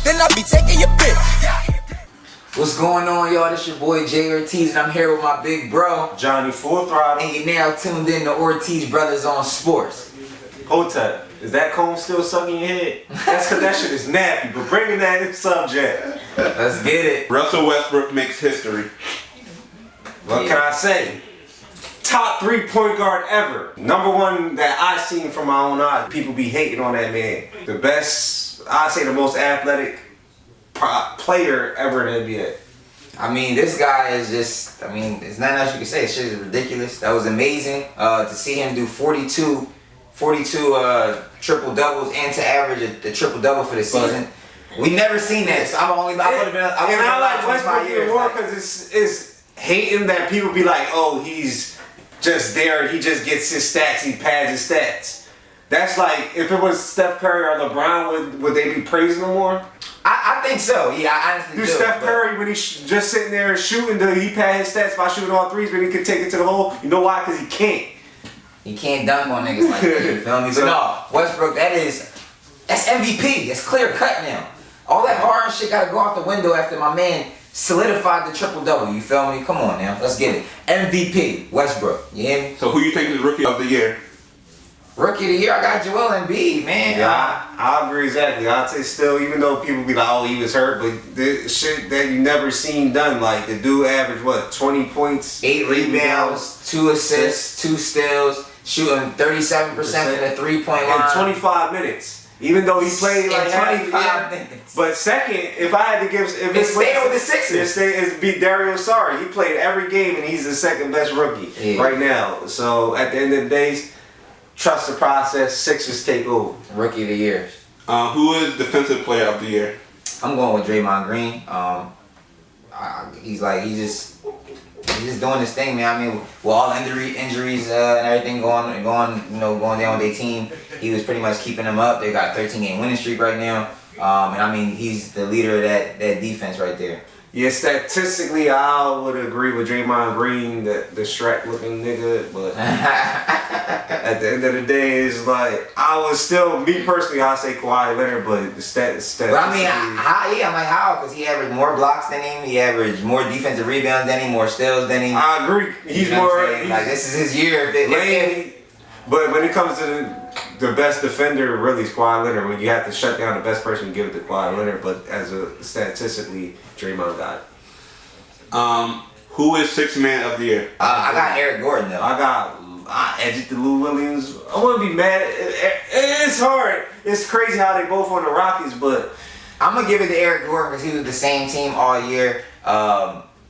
then I be taking your bitch. What's going on, y'all? This your boy Jay Ortiz, and I'm here with my big bro Johnny Full Throttle. And you're now tuned in to Ortiz Brothers on Sports. Hotep, is that comb still sucking your head? That's because that shit is nappy, but bringing that in subject. Let's get it. Russell Westbrook makes history. What can I say? Top 3 point guard ever. Number one that I seen from my own eyes. People be hating on that man. The best, I say the most athletic player ever in the NBA. I mean, this guy is just, I mean, there's nothing else you can say. Shit is ridiculous. That was amazing to see him do 42 triple doubles and to average the triple double for the season. We never seen that. So I would have been. I like Westbrook even more because it's hating that people be like, oh, he's just there. He just gets his stats. He pads his stats. That's like if it was Steph Curry or LeBron, would they be praising him more? I think so. Yeah, I honestly do. Steph Curry, when he's just sitting there shooting, he pad his stats by shooting all threes, but he can take it to the hole. You know why? Because he can't. He can't dunk on niggas like that. You feel me? But no, Westbrook, that's MVP. It's clear cut now. All that hard shit got to go out the window after my man solidified the triple double. You feel me? Come on now, let's get it. MVP Westbrook. You hear me? So who you think is Rookie of the Year? Rookie of the Year, I got Joel Embiid, man. Yeah, I agree exactly. I'd say still, even though people be like, oh, he was hurt, but the shit that you never seen done, like the dude averaged what, 20 points, 8 rebounds, 2 assists, 2 steals, shooting 37% from the 3-point line. In 25 minutes. Even though he played like 25 minutes. But second, if I had to give, if it's staying with the Sixers, it's beat Dario Saric. He played every game and he's the second best rookie right now. So at the end of the day, trust the process. Sixers take over. Rookie of the Year. Who is Defensive Player of the Year? I'm going with Draymond Green. He's just doing his thing, man. I mean, with all injuries and everything going down with their team, he was pretty much keeping them up. They got a 13-game winning streak right now, and I mean, he's the leader of that defense right there. Yeah, statistically, I would agree with Draymond Green, the Shrek looking nigga, but at the end of the day, it's like, I would still, me personally, I say Kawhi Leonard, but the stats. But I mean, how? Because he averaged more blocks than him, he averaged more defensive rebounds than him, more steals than him. I agree. He's more. Like, this is his year. But when it comes to the best defender, really, is Kawhi Leonard. When you have to shut down the best person, give it to Kawhi Leonard. But statistically, Draymond got it. Who is Sixth Man of the Year? I got Eric Gordon though. I edged to Lou Williams. I wouldn't be mad. It's hard. It's crazy how they both on the Rockies, but I'm gonna give it to Eric Gordon because he was the same team all year.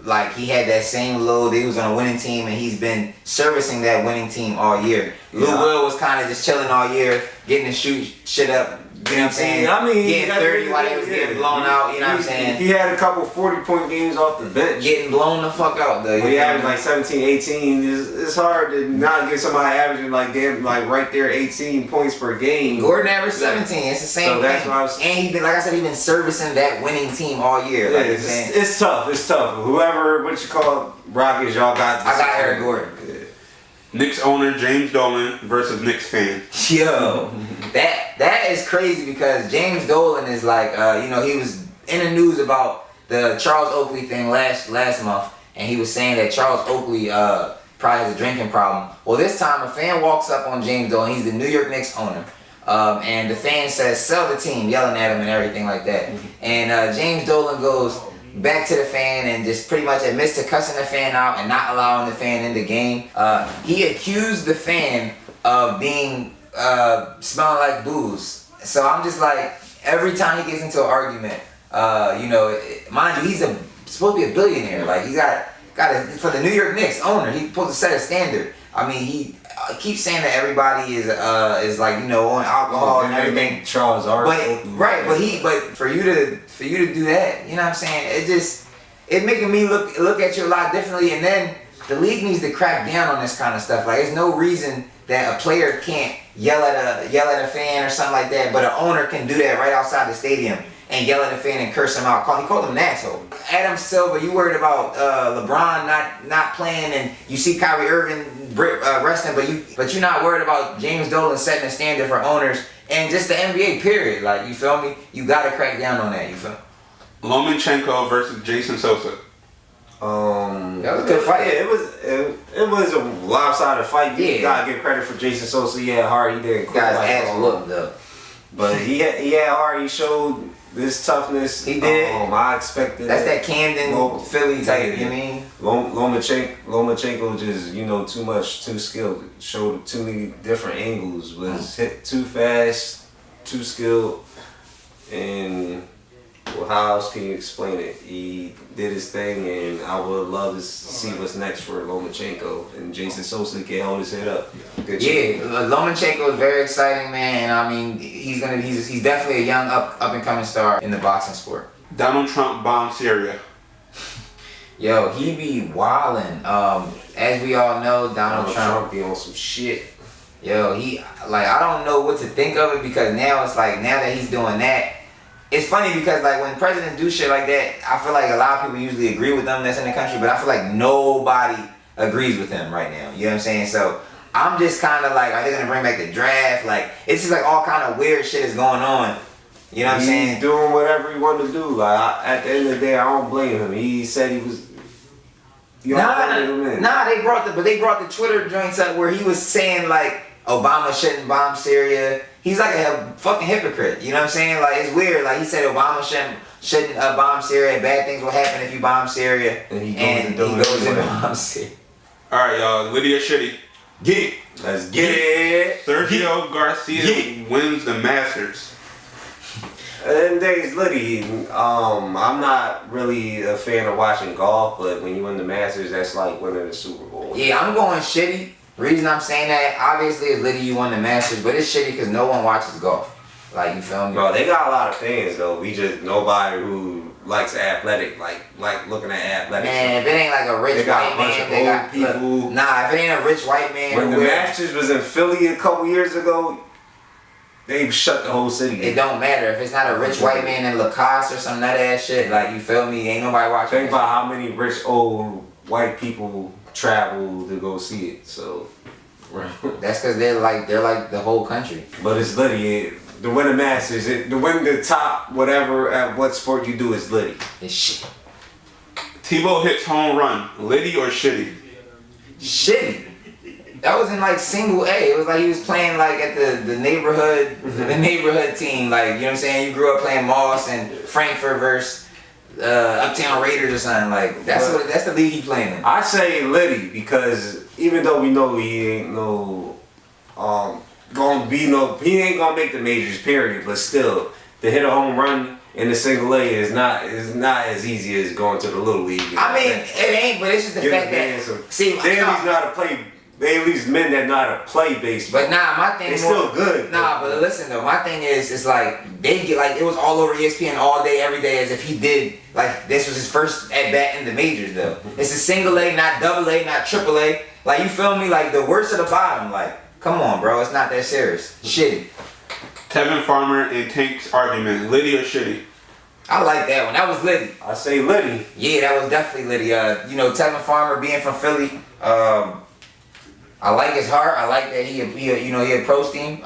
Like he had that same load. He was on a winning team, and he's been servicing that winning team all year. Lou Will was kind of just chilling all year, getting to shoot shit up. You know what I'm saying? I mean, getting 30 while he was getting blown out. You know what I'm saying? He had a couple 40-point games off the bench. Getting blown the fuck out though. He averaged like 17, 18. It's hard to not get somebody averaging like right there 18 points per game. Gordon averaged 17. It's the same thing. That's what I was. And he been, like I said, he been servicing that winning team all year. Yeah, like it's tough. It's tough. Whoever, what you call Rockies, y'all got. I got Eric Gordon. Yeah. Knicks owner James Dolan versus Knicks fan. Yo, that is crazy because James Dolan is like, he was in the news about the Charles Oakley thing last month, and he was saying that Charles Oakley probably has a drinking problem. Well, this time a fan walks up on James Dolan. He's the New York Knicks owner, and the fan says, "Sell the team," yelling at him and everything like that. And James Dolan goes back to the fan and just pretty much admits to cussing the fan out and not allowing the fan in the game. He accused the fan of being smelling like booze. So I'm just like, every time he gets into an argument, mind you, he's supposed to be a billionaire. Like he got for the New York Knicks owner, he's supposed to set a standard. I mean, he keeps saying that everybody is like on alcohol and everything. Charles but for you to do that, you know what I'm saying? It making me look at you a lot differently. And then the league needs to crack down on this kind of stuff. Like, there's no reason that a player can't yell at a fan or something like that, but an owner can do that right outside the stadium. and yell at the fan and curse him out. He called him an asshole. Adam Silver, you worried about LeBron not playing, and you see Kyrie Irving resting, but you're not worried about James Dolan setting a standard for owners and just the NBA period. Like, you feel me? You gotta crack down on that. You feel me? Lomachenko versus Jason Sosa. That was a good fight. Yeah, it was a lopsided fight. You gotta give credit for Jason Sosa. He had heart. He didn't quit. Guy's ass whooped though. But he had heart. He showed this toughness. He did. I expected. That's that Camden Philly type. You know what I mean? Lomachenko just too skilled. Showed too many different angles. Was hit too fast, too skilled, and. Well, how else can you explain it? He did his thing, and I would love to see what's next for Lomachenko. And Jason Sosa can hold his head up. Good Lomachenko is very exciting, man. I mean, he's definitely a young up and coming star in the boxing sport. Donald Trump bombed Syria. Yo, he be wildin'. As we all know, Donald Trump be on some shit. Yo, I don't know what to think of it, because now it's like, now that he's doing that, it's funny because like when presidents do shit like that, I feel like a lot of people usually agree with them that's in the country, but I feel like nobody agrees with him right now. You know what I'm saying? So I'm just kind of like, are they gonna bring back the draft? Like, it's just like all kind of weird shit is going on. You know what I'm saying? He's doing whatever he wanted to do. Like, at the end of the day, I don't blame him. He said he was. They brought the Twitter joints up where he was saying like Obama shouldn't bomb Syria. He's like a fucking hypocrite. You know what I'm saying? Like, it's weird. Like, he said Obama shouldn't bomb Syria. Bad things will happen if you bomb Syria. And he goes and bombs Syria. All right, y'all. Lydia Shitty. Get it. Let's get it. Sergio Garcia wins the Masters. And days, Liddy, I'm not really a fan of watching golf, but when you win the Masters, that's like winning the Super Bowl. Yeah, I'm going Shitty. Reason I'm saying that, obviously, is Liddy, you won the Masters, but it's shitty because no one watches golf. Like, you feel me? Bro, they got a lot of fans though. We just nobody who likes athletic, like looking at athletics. Man, if it ain't like a rich white man, they got people. Nah, if it ain't a rich white man, when the Masters was in Philly a couple years ago, they shut the whole city. It don't matter if it's not a rich white man in Lacoste or some nut ass shit. Like, you feel me? Ain't nobody watching. Think about how many rich old white people travel to go see it. So that's because they're like the whole country. But it's Liddy. To win the Masters, to win the top whatever at what sport you do is Liddy. It's shit. Tebow hits home run. Liddy or Shitty? Shitty. That was in like single A. It was like he was playing like at the neighborhood team. Like, you know what I'm saying? You grew up playing Moss and Frankfurt versus Uptown Raiders or something. Like, that's the league he playing in. I say Liddy because even though we know he ain't he ain't gonna make the majors, period. But still, to hit a home run in the single A is not as easy as going to the little league. I mean, it ain't, but it's just the fact that they at least know how to play. They at least men that know how to play baseball. But nah, my thing is still good. Nah, but listen though, my thing is, it's like they get like it was all over ESPN all day, every day, as if he did like this was his first at bat in the majors though. It's a single A, not double A, not triple A. Like, you feel me? Like the worst of the bottom. Like, come on, bro, it's not that serious. Shitty. Tevin Farmer and Tank's argument: Liddy or Shitty? I like that one. That was Liddy. I say Liddy. Yeah, that was definitely Liddy. You know, Tevin Farmer being from Philly. I like his heart. I like that he approached him.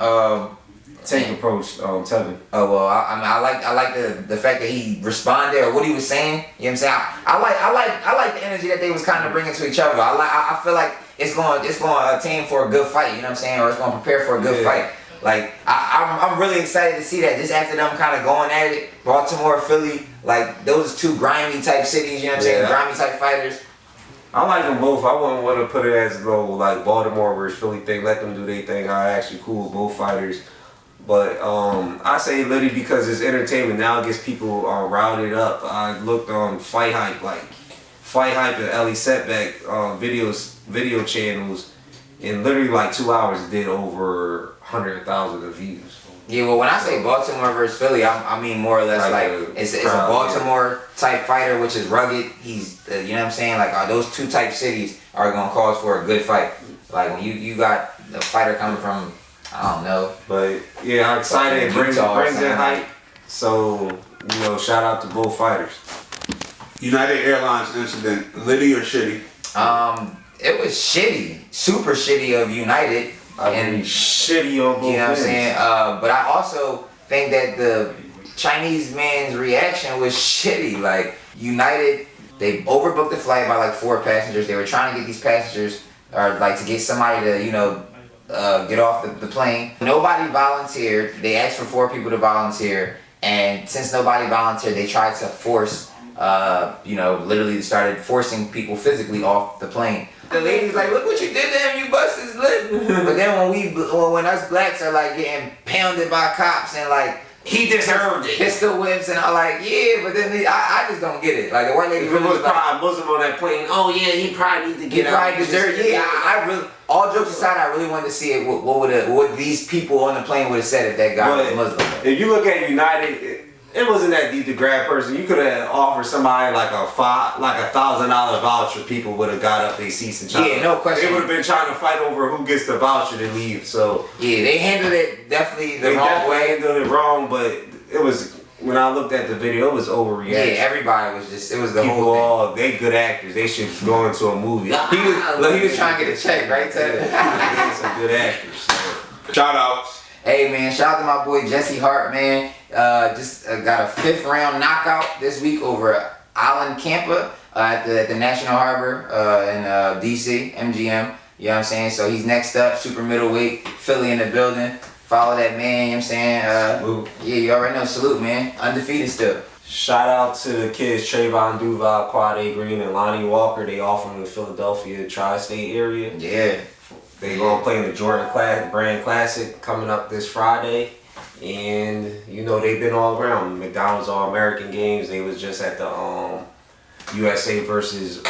Tank approached Tevin. Oh well, I like the fact that he responded or what he was saying. You know what I'm saying? I like the energy that they was kind of bringing to each other. I feel like it's going to attain for a good fight. You know what I'm saying? Or it's going to prepare for a good fight. Like, I'm really excited to see that. Just after them kind of going at it, Baltimore, Philly, like those two grimy type cities. You know what I'm saying? Grimy type fighters. I like them both. I wouldn't want to put it as though like Baltimore versus Philly thing. Let them do their thing. I actually cool with both fighters. But I say Liddy because it's entertainment. Now it gets people routed up. I looked on Fight Hype and Ellie Setback video channels, and literally like 2 hours did over 100,000 views. Yeah, well, when I say Baltimore versus Philly, I mean more or less like it's a Baltimore type fighter, which is rugged. He's you know what I'm saying? Like, those two type cities are gonna cause for a good fight. Like, when you got a fighter coming from, I don't know. But yeah, I'm excited. It brings in hype. So you know, shout out to both fighters. United Airlines incident, litty or shitty? It was shitty, super shitty of United. And shitty on both You know what I'm ends. saying? But I also think that the Chinese man's reaction was shitty. Like, United, they overbooked the flight by like 4 passengers. They were trying to get these passengers, or like to get somebody to, you know, get off the plane. Nobody volunteered. They asked for 4 people to volunteer. And since nobody volunteered, they tried to force, you know, literally started forcing people physically off the plane. The lady's like, look what you did to him, you busted lip. But then when us blacks are like getting pounded by cops and like, he deserved it. Pistol whips and I'm like, yeah, but then I just don't get it. Like the white lady If it was was like, probably a Muslim on that plane, oh yeah, he probably need to get he out. probably deserved it. Yeah, I really, all jokes aside, I really wanted to see it. What these people on the plane would have said if that guy was Muslim. If you look at United, it wasn't that deep to grab person. You could have offered somebody like a $1,000 voucher. People would have got up their seats and tried. Yeah, no question. They would have been trying to fight over who gets the voucher to leave. So yeah, they handled it definitely the wrong way. handled it wrong, but it was, when I looked at the video, it was overreaction. Yeah, everybody was just, it was the People whole thing. they good actors. They should go into a movie. He was trying to get a check, right, Tevin? Yeah, some good actors. So. Shout outs. Hey man, shout out to my boy Jesse Hart, man. Just got a 5th round knockout this week over Alan Campa at the National Harbor in DC, MGM. You know what I'm saying? So he's next up, super middleweight, Philly in the building. Follow that man, you know what I'm saying? Salute. Yeah, you already know, salute, man. Undefeated still. Shout out to the kids Trayvon Duval, Quade Green, and Lonnie Walker. They all from the Philadelphia tri-state area. Yeah. They gonna play in the Jordan Brand Classic coming up this Friday. And you know, they've been all around. McDonald's All-American games. They was just at the USA versus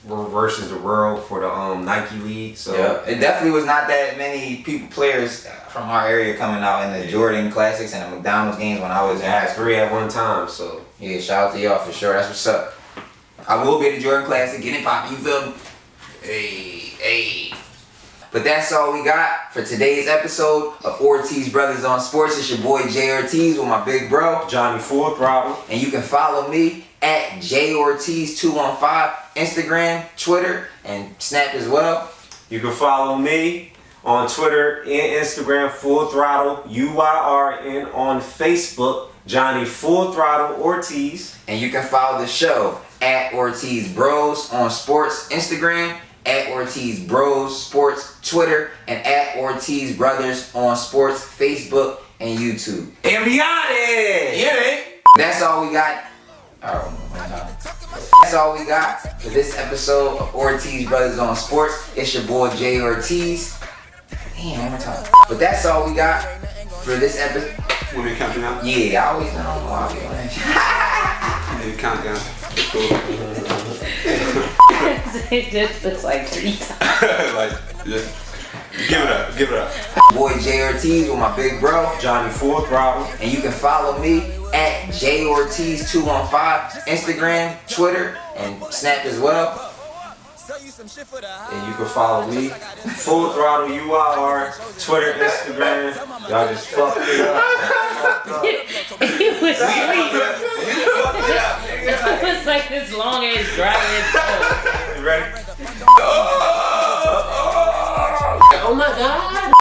the world for the Nike League. So yeah, it definitely was not that many players from our area coming out in the Jordan Classics and the McDonald's games when I was in high had school. 3 at one time. So Yeah, shout out to y'all for sure. That's what's up. I will be at the Jordan Classic, getting it poppin', you feel me? Hey. But that's all we got for today's episode of Ortiz Brothers on Sports. It's your boy Jay Ortiz with my big bro, Johnny Full Throttle. and you can follow me at Jay Ortiz215, Instagram, Twitter, and Snap as well. You can follow me on Twitter and Instagram, Full Throttle UYR, and on Facebook, Johnny Full Throttle Ortiz. And you can follow the show at Ortiz Bros on Sports Instagram, at Ortiz Bros Sports Twitter, and at Ortiz Brothers on Sports Facebook and YouTube. And we out it! Yeah. That's all we got. That's all we got for this episode of Ortiz Brothers on Sports. It's your boy Jay Ortiz. Damn, one more time. But that's all we got for this episode. Want me to count down? Yeah, I always know I'll be on that. Maybe count down. Cool. It just looks like 3 times. Like, just give it up. Boy Jay Ortiz with my big bro, Johnny Full Throttle. and you can follow me at Jay Ortiz215, Instagram, Twitter, and Snap as well. And you can follow me, Full Throttle UYR, Twitter, Instagram. Y'all just fucked it up. It was sweet. It was like this long ass dry ass. You ready? Oh my god.